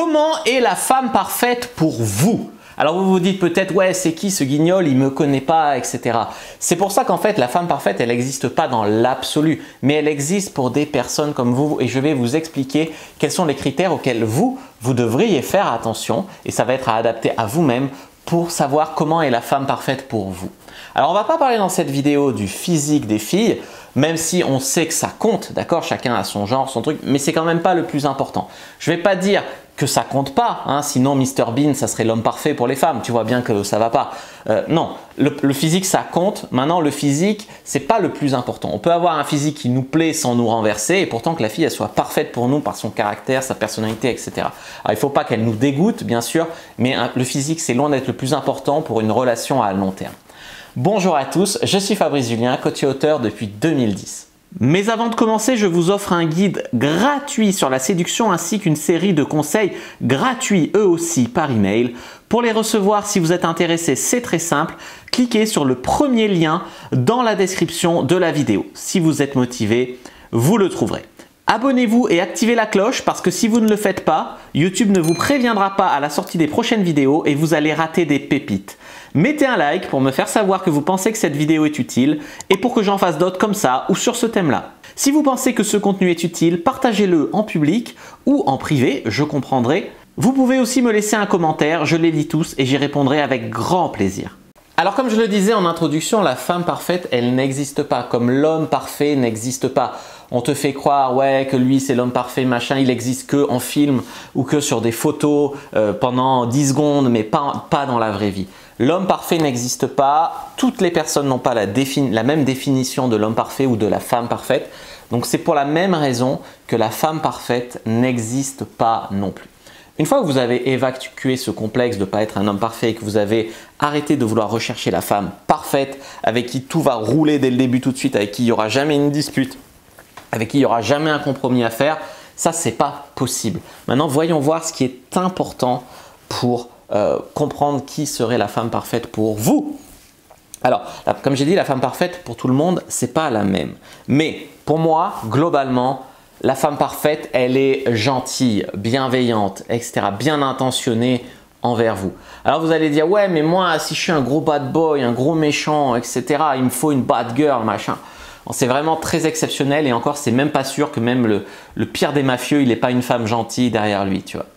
Comment est la femme parfaite pour vous? Alors vous vous dites peut-être, ouais, c'est qui ce guignol, il me connaît pas, etc. C'est pour ça qu'en fait, la femme parfaite, elle n'existe pas dans l'absolu, mais elle existe pour des personnes comme vous et je vais vous expliquer quels sont les critères auxquels vous devriez faire attention et ça va être à adapter à vous-même pour savoir comment est la femme parfaite pour vous. Alors on ne va pas parler dans cette vidéo du physique des filles, même si on sait que ça compte, d'accord, chacun a son genre, son truc, mais c'est quand même pas le plus important. Je ne vais pas dire que ça compte pas, hein, sinon Mr Bean, ça serait l'homme parfait pour les femmes, tu vois bien que ça va pas. Non, le physique ça compte, maintenant le physique c'est pas le plus important. On peut avoir un physique qui nous plaît sans nous renverser et pourtant que la fille elle soit parfaite pour nous par son caractère, sa personnalité, etc. Alors il ne faut pas qu'elle nous dégoûte bien sûr, mais le physique c'est loin d'être le plus important pour une relation à long terme. Bonjour à tous, je suis Fabrice Julien, coach et auteur depuis 2010. Mais avant de commencer, je vous offre un guide gratuit sur la séduction ainsi qu'une série de conseils gratuits eux aussi par email. Pour les recevoir, si vous êtes intéressé, c'est très simple. Cliquez sur le premier lien dans la description de la vidéo. Si vous êtes motivé, vous le trouverez. Abonnez-vous et activez la cloche parce que si vous ne le faites pas, YouTube ne vous préviendra pas à la sortie des prochaines vidéos et vous allez rater des pépites. Mettez un like pour me faire savoir que vous pensez que cette vidéo est utile et pour que j'en fasse d'autres comme ça ou sur ce thème-là. Si vous pensez que ce contenu est utile, partagez-le en public ou en privé, je comprendrai. Vous pouvez aussi me laisser un commentaire, je les lis tous et j'y répondrai avec grand plaisir. Alors comme je le disais en introduction, la femme parfaite, elle n'existe pas, comme l'homme parfait n'existe pas. On te fait croire ouais, que lui c'est l'homme parfait, machin, il existe que en film ou que sur des photos pendant 10 secondes, mais pas dans la vraie vie. L'homme parfait n'existe pas, toutes les personnes n'ont pas la même définition de l'homme parfait ou de la femme parfaite. Donc c'est pour la même raison que la femme parfaite n'existe pas non plus. Une fois que vous avez évacué ce complexe de ne pas être un homme parfait et que vous avez arrêté de vouloir rechercher la femme parfaite avec qui tout va rouler dès le début tout de suite, avec qui il n'y aura jamais une dispute, avec qui il n'y aura jamais un compromis à faire, ça c'est pas possible. Maintenant voyons voir ce qui est important pour comprendre qui serait la femme parfaite pour vous. Alors, comme j'ai dit, la femme parfaite pour tout le monde, c'est pas la même. Mais pour moi, globalement, la femme parfaite, elle est gentille, bienveillante, etc., bien intentionnée envers vous. Alors vous allez dire, ouais, mais moi, si je suis un gros bad boy, un gros méchant, etc., il me faut une bad girl, machin. C'est vraiment très exceptionnel et encore, c'est même pas sûr que même le pire des mafieux, il n'ait pas une femme gentille derrière lui, tu vois.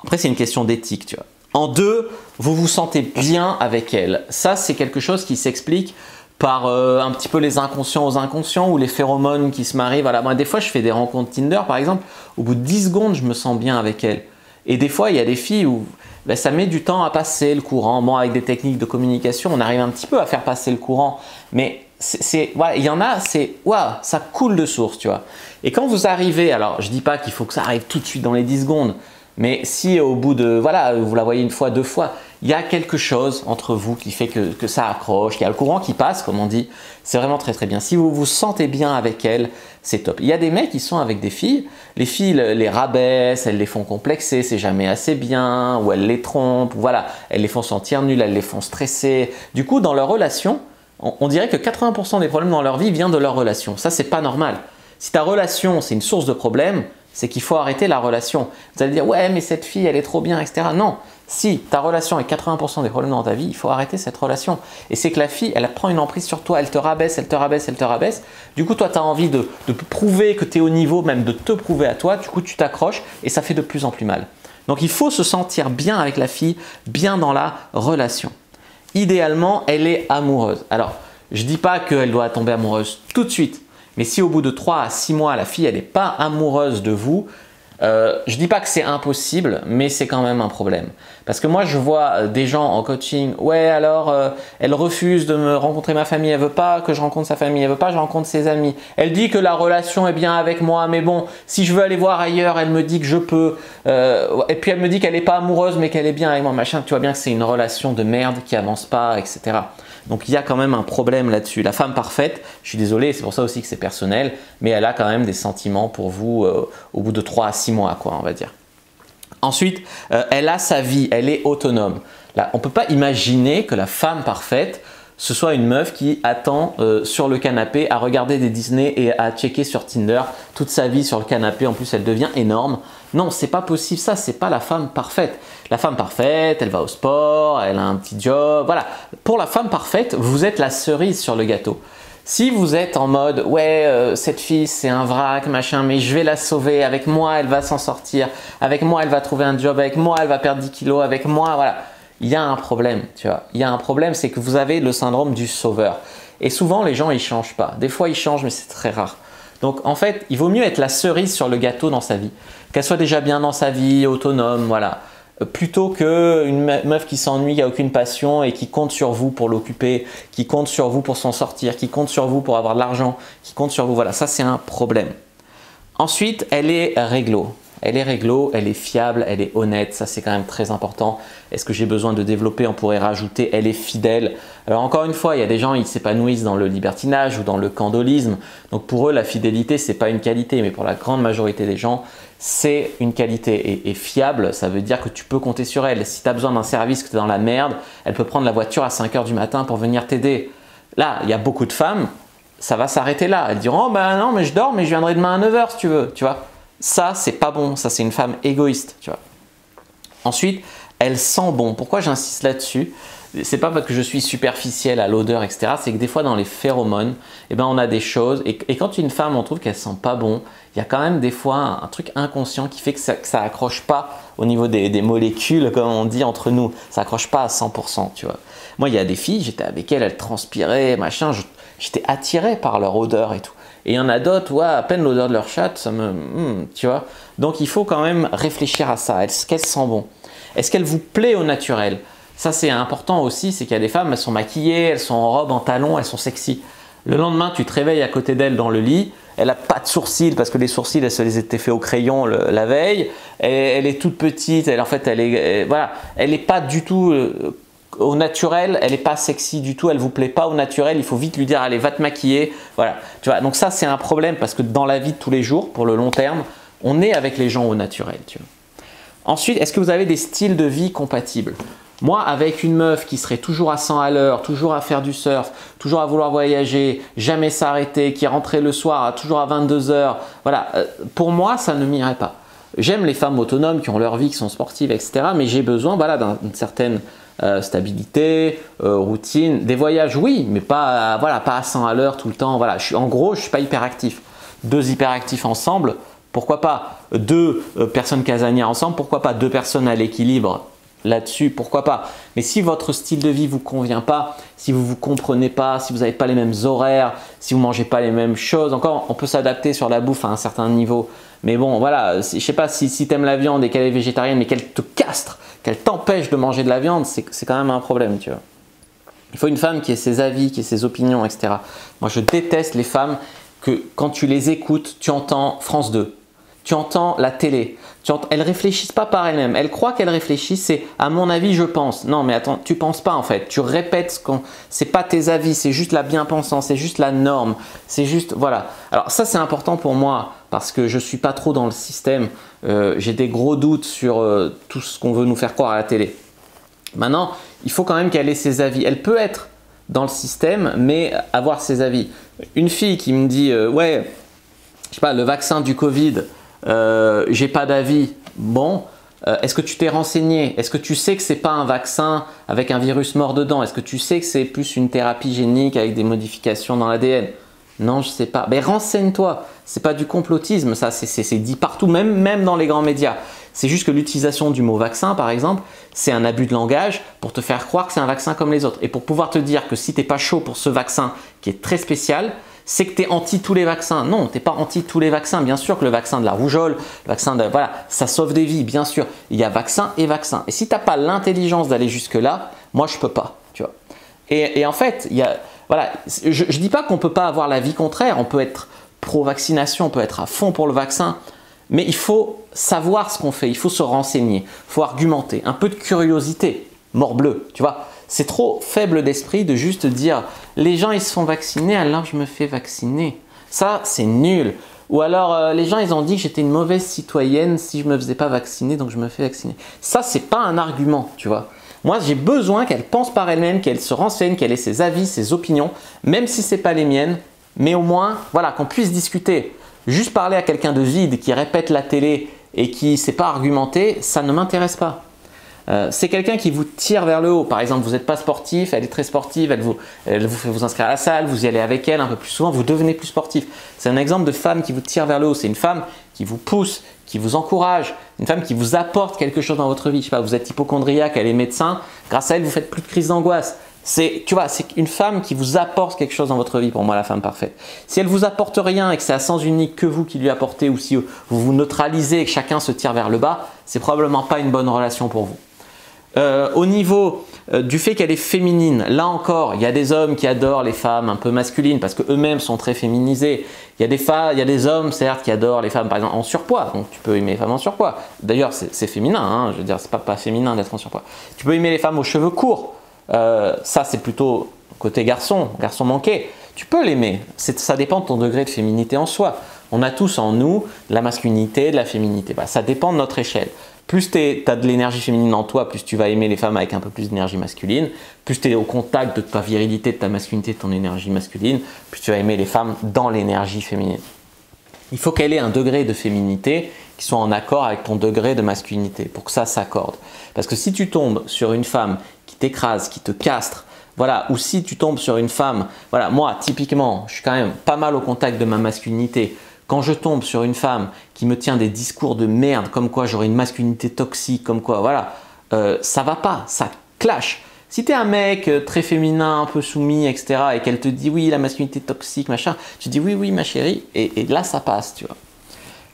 Après, c'est une question d'éthique, tu vois. En deux, vous vous sentez bien avec elle. Ça, c'est quelque chose qui s'explique par un petit peu les inconscients aux inconscients ou les phéromones qui se marient. Voilà. Moi, des fois, je fais des rencontres Tinder, par exemple. Au bout de 10 secondes, je me sens bien avec elle. Et des fois, il y a des filles où ben, ça met du temps à passer le courant. Bon, avec des techniques de communication, on arrive un petit peu à faire passer le courant. Mais voilà, il y en a, c'est waouh, ça coule de source, tu vois. Et quand vous arrivez, alors je ne dis pas qu'il faut que ça arrive tout de suite dans les 10 secondes, mais si au bout de, voilà, vous la voyez une fois, deux fois, il y a quelque chose entre vous qui fait que ça accroche, qu'il y a le courant qui passe, comme on dit, c'est vraiment très très bien. Si vous vous sentez bien avec elle, c'est top. Il y a des mecs qui sont avec des filles, les filles les rabaissent, elles les font complexer, c'est jamais assez bien, ou elles les trompent, voilà, elles les font sentir nulles, elles les font stresser. Du coup, dans leur relation, on dirait que 80% des problèmes dans leur vie viennent de leur relation. Ça, c'est pas normal. Si ta relation, c'est une source de problème, c'est qu'il faut arrêter la relation. Vous allez dire, ouais, mais cette fille, elle est trop bien, etc. Non, si ta relation est 80% des problèmes dans ta vie, il faut arrêter cette relation. Et c'est que la fille, elle prend une emprise sur toi, elle te rabaisse, elle te rabaisse, elle te rabaisse. Du coup, toi, tu as envie de prouver que tu es au niveau, même de te prouver à toi. Du coup, tu t'accroches et ça fait de plus en plus mal. Donc, il faut se sentir bien avec la fille, bien dans la relation. Idéalement, elle est amoureuse. Alors, je ne dis pas qu'elle doit tomber amoureuse tout de suite. Mais si au bout de 3 à 6 mois, la fille elle n'est pas amoureuse de vous, je ne dis pas que c'est impossible, mais c'est quand même un problème. Parce que moi, je vois des gens en coaching, ouais alors, elle refuse de me rencontrer ma famille, elle veut pas que je rencontre sa famille, elle veut pas que je rencontre ses amis. Elle dit que la relation est bien avec moi, mais bon, si je veux aller voir ailleurs, elle me dit que je peux. Et puis elle me dit qu'elle n'est pas amoureuse, mais qu'elle est bien avec moi, machin. Tu vois bien que c'est une relation de merde qui avance pas, etc. Donc il y a quand même un problème là-dessus. La femme parfaite, je suis désolé, c'est pour ça aussi que c'est personnel, mais elle a quand même des sentiments pour vous au bout de 3 à 6 mois, quoi, on va dire. Ensuite, elle a sa vie, elle est autonome. Là, on ne peut pas imaginer que la femme parfaite ce soit une meuf qui attend sur le canapé à regarder des Disney et à checker sur Tinder toute sa vie sur le canapé. En plus, elle devient énorme. Non, c'est pas possible ça, c'est pas la femme parfaite. La femme parfaite, elle va au sport, elle a un petit job, voilà. Pour la femme parfaite, vous êtes la cerise sur le gâteau. Si vous êtes en mode ouais cette fille c'est un vrac machin mais je vais la sauver, avec moi elle va s'en sortir, avec moi elle va trouver un job, avec moi elle va perdre 10 kilos, avec moi voilà, il y a un problème, tu vois. Il y a un problème, c'est que vous avez le syndrome du sauveur. Et souvent les gens ils changent pas. Des fois ils changent mais c'est très rare. Donc en fait il vaut mieux être la cerise sur le gâteau dans sa vie, qu'elle soit déjà bien dans sa vie, autonome, voilà. Plutôt qu'une meuf qui s'ennuie, qui n'a aucune passion et qui compte sur vous pour l'occuper, qui compte sur vous pour s'en sortir, qui compte sur vous pour avoir de l'argent, qui compte sur vous. Voilà, ça c'est un problème. Ensuite, elle est réglo. Elle est réglo, elle est fiable, elle est honnête, ça c'est quand même très important. Est-ce que j'ai besoin de développer? On pourrait rajouter, elle est fidèle. Alors encore une fois, il y a des gens, ils s'épanouissent dans le libertinage ou dans le candolisme. Donc pour eux, la fidélité, c'est pas une qualité, mais pour la grande majorité des gens, c'est une qualité. Et fiable, ça veut dire que tu peux compter sur elle. Si tu as besoin d'un service, que tu es dans la merde, elle peut prendre la voiture à 5 h du matin pour venir t'aider. Là, il y a beaucoup de femmes, ça va s'arrêter là. Elles diront, oh ben non, mais je dors, mais je viendrai demain à 9 h si tu veux, tu vois. Ça, c'est pas bon. Ça, c'est une femme égoïste, tu vois. Ensuite, elle sent bon. Pourquoi j'insiste là-dessus? C'est pas parce que je suis superficiel à l'odeur, etc. C'est que des fois, dans les phéromones, eh ben, on a des choses. Et quand une femme, on trouve qu'elle sent pas bon, il y a quand même des fois un truc inconscient qui fait que ça accroche pas au niveau des molécules, comme on dit entre nous. Ça accroche pas à 100%, tu vois. Moi, il y a des filles, j'étais avec elles transpiraient, machin. J'étais attiré par leur odeur et tout. Et il y en a d'autres, ouais, à peine l'odeur de leur chatte, ça me... tu vois. Donc, il faut quand même réfléchir à ça. Est-ce qu'elle sent bon? Est-ce qu'elle vous plaît au naturel? Ça, c'est important aussi, c'est qu'il y a des femmes, elles sont maquillées, elles sont en robe, en talons, elles sont sexy. Le lendemain, tu te réveilles à côté d'elle dans le lit, elle n'a pas de sourcils parce que les sourcils, elle se les était fait au crayon la veille. Elle est toute petite, en fait, voilà, elle n'est pas du tout... au naturel, elle n'est pas sexy du tout, elle ne vous plaît pas au naturel, il faut vite lui dire allez va te maquiller, voilà. Tu vois, donc ça c'est un problème parce que dans la vie de tous les jours, pour le long terme, on est avec les gens au naturel. Tu vois. Ensuite, est-ce que vous avez des styles de vie compatibles? Moi, avec une meuf qui serait toujours à 100 à l'heure, toujours à faire du surf, toujours à vouloir voyager, jamais s'arrêter, qui rentrait le soir toujours à 22 h, voilà, pour moi ça ne m'irait pas. J'aime les femmes autonomes qui ont leur vie, qui sont sportives, etc. Mais j'ai besoin voilà, d'une certaine stabilité, routine, des voyages oui, mais pas, voilà, pas à 100 à l'heure tout le temps. Voilà. En gros, je ne suis pas hyperactif. Deux hyperactifs ensemble, pourquoi pas? Deux personnes casanières ensemble, pourquoi pas? Deux personnes à l'équilibre là-dessus, pourquoi pas? Mais si votre style de vie ne vous convient pas, si vous ne vous comprenez pas, si vous n'avez pas les mêmes horaires, si vous ne mangez pas les mêmes choses, encore on peut s'adapter sur la bouffe à un certain niveau. Mais bon, voilà, je ne sais pas si tu aimes la viande et qu'elle est végétarienne, mais qu'elle te castre, qu'elle t'empêche de manger de la viande, c'est quand même un problème, tu vois. Il faut une femme qui ait ses avis, qui ait ses opinions, etc. Moi, je déteste les femmes que quand tu les écoutes, tu entends France 2, tu entends la télé, elles ne réfléchissent pas par elles-mêmes. Elles croient qu'elles réfléchissent, c'est à mon avis, je pense. Non, mais attends, tu ne penses pas en fait. Tu répètes ce n'est pas tes avis, c'est juste la bien-pensance, c'est juste la norme, c'est juste, voilà. Alors ça, c'est important pour moi parce que je ne suis pas trop dans le système. J'ai des gros doutes sur tout ce qu'on veut nous faire croire à la télé. Maintenant, il faut quand même qu'elle ait ses avis. Elle peut être dans le système, mais avoir ses avis. Une fille qui me dit, ouais, je sais pas, le vaccin du Covid, j'ai pas d'avis. Bon, est-ce que tu t'es renseigné? Est-ce que tu sais que c'est pas un vaccin avec un virus mort dedans? Est-ce que tu sais que c'est plus une thérapie génique avec des modifications dans l'ADN? Non, je sais pas. Mais renseigne-toi. C'est pas du complotisme, ça. C'est dit partout, même dans les grands médias. C'est juste que l'utilisation du mot vaccin, par exemple, c'est un abus de langage pour te faire croire que c'est un vaccin comme les autres. Et pour pouvoir te dire que si t'es pas chaud pour ce vaccin qui est très spécial, c'est que tu es anti tous les vaccins. Non, tu n'es pas anti tous les vaccins. Bien sûr que le vaccin de la rougeole, le vaccin de... Voilà, ça sauve des vies, bien sûr. Il y a vaccin et vaccin. Et si tu n'as pas l'intelligence d'aller jusque-là, moi, je ne peux pas. Tu vois. Et en fait, il y a... Voilà, je ne dis pas qu'on ne peut pas avoir l'avis contraire. On peut être pro-vaccination, on peut être à fond pour le vaccin. Mais il faut savoir ce qu'on fait. Il faut se renseigner. Il faut argumenter. Un peu de curiosité. Morbleu, tu vois. C'est trop faible d'esprit de juste dire les gens ils se font vacciner alors je me fais vacciner. Ça c'est nul. Ou alors les gens ils ont dit que j'étais une mauvaise citoyenne si je me faisais pas vacciner donc je me fais vacciner. Ça c'est pas un argument, tu vois. Moi, j'ai besoin qu'elle pense par elle-même, qu'elle se renseigne, qu'elle ait ses avis, ses opinions, même si ce n'est pas les miennes, mais au moins, voilà, qu'on puisse discuter. Juste parler à quelqu'un de vide qui répète la télé et qui ne sait pas argumenter, ça ne m'intéresse pas. C'est quelqu'un qui vous tire vers le haut. Par exemple, vous n'êtes pas sportif, elle est très sportive, elle vous fait vous inscrire à la salle, vous y allez avec elle un peu plus souvent, vous devenez plus sportif. C'est un exemple de femme qui vous tire vers le haut. C'est une femme qui vous pousse, qui vous encourage, une femme qui vous apporte quelque chose dans votre vie. Je sais pas, vous êtes hypocondriaque, elle est médecin, grâce à elle, vous faites plus de crises d'angoisse. C'est une femme qui vous apporte quelque chose dans votre vie, pour moi, la femme parfaite. Si elle vous apporte rien et que c'est à sens unique que vous qui lui apportez, ou si vous vous neutralisez et que chacun se tire vers le bas, c'est probablement pas une bonne relation pour vous. Au niveau du fait qu'elle est féminine, là encore, il y a des hommes qui adorent les femmes un peu masculines parce qu'eux-mêmes sont très féminisés. Il y a des hommes, certes, qui adorent les femmes, par exemple, en surpoids. Donc, tu peux aimer les femmes en surpoids. D'ailleurs, c'est féminin, hein, je veux dire, c'est pas féminin d'être en surpoids. Tu peux aimer les femmes aux cheveux courts. Ça, c'est plutôt côté garçon manqué. Tu peux l'aimer. Ça dépend de ton degré de féminité en soi. On a tous en nous de la masculinité, de la féminité. Bah, ça dépend de notre échelle. Plus tu as de l'énergie féminine en toi, plus tu vas aimer les femmes avec un peu plus d'énergie masculine. Plus tu es au contact de ta virilité, de ta masculinité, de ton énergie masculine, plus tu vas aimer les femmes dans l'énergie féminine. Il faut qu'elle ait un degré de féminité qui soit en accord avec ton degré de masculinité pour que ça s'accorde. Parce que si tu tombes sur une femme qui t'écrase, qui te castre, voilà, ou si tu tombes sur une femme, voilà, moi typiquement, je suis quand même pas mal au contact de ma masculinité. Quand je tombe sur une femme qui me tient des discours de merde, comme quoi j'aurais une masculinité toxique, comme quoi, voilà, ça va pas, ça clash. Si tu es un mec très féminin, un peu soumis, etc., et qu'elle te dit oui, la masculinité toxique, machin, tu dis oui, oui, ma chérie, et là ça passe, tu vois.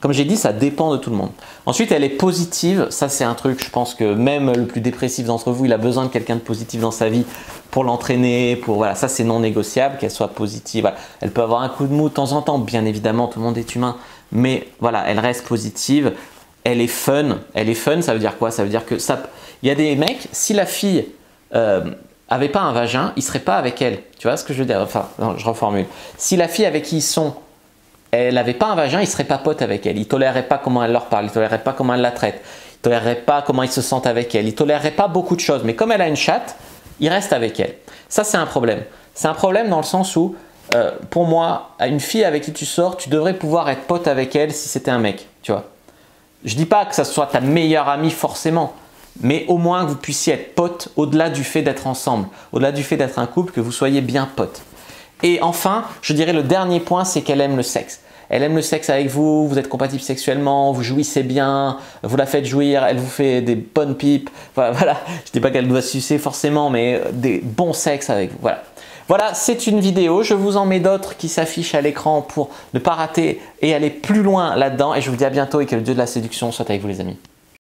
Comme j'ai dit, ça dépend de tout le monde. Ensuite, elle est positive. Ça, c'est un truc, je pense que même le plus dépressif d'entre vous, il a besoin de quelqu'un de positif dans sa vie pour l'entraîner. Voilà, ça, c'est non négociable, qu'elle soit positive. Voilà. Elle peut avoir un coup de mou de temps en temps, bien évidemment, tout le monde est humain. Mais voilà, elle reste positive. Elle est fun. Elle est fun, ça veut dire quoi? Ça veut dire que ça… Il y a des mecs, si la fille avait pas un vagin, il serait pas avec elle. Tu vois ce que je veux dire? Enfin, non, je reformule. Si la fille avec qui ils sont, elle n'avait pas un vagin, il ne serait pas pote avec elle. Il ne tolérerait pas comment elle leur parle, il ne tolérerait pas comment elle la traite, il ne tolérerait pas comment ils se sentent avec elle, il ne tolérerait pas beaucoup de choses. Mais comme elle a une chatte, il reste avec elle. Ça, c'est un problème. C'est un problème dans le sens où, pour moi, une fille avec qui tu sors, tu devrais pouvoir être pote avec elle si c'était un mec. Tu vois. Je ne dis pas que ça soit ta meilleure amie forcément, mais au moins que vous puissiez être pote au-delà du fait d'être ensemble, au-delà du fait d'être un couple, que vous soyez bien pote. Et enfin, je dirais le dernier point, c'est qu'elle aime le sexe. Elle aime le sexe avec vous, vous êtes compatibles sexuellement, vous jouissez bien, vous la faites jouir, elle vous fait des bonnes pipes. Voilà, je ne dis pas qu'elle doit sucer forcément, mais des bons sexes avec vous. Voilà. Voilà, c'est une vidéo. Je vous en mets d'autres qui s'affichent à l'écran pour ne pas rater et aller plus loin là-dedans. Et je vous dis à bientôt et que le dieu de la séduction soit avec vous les amis.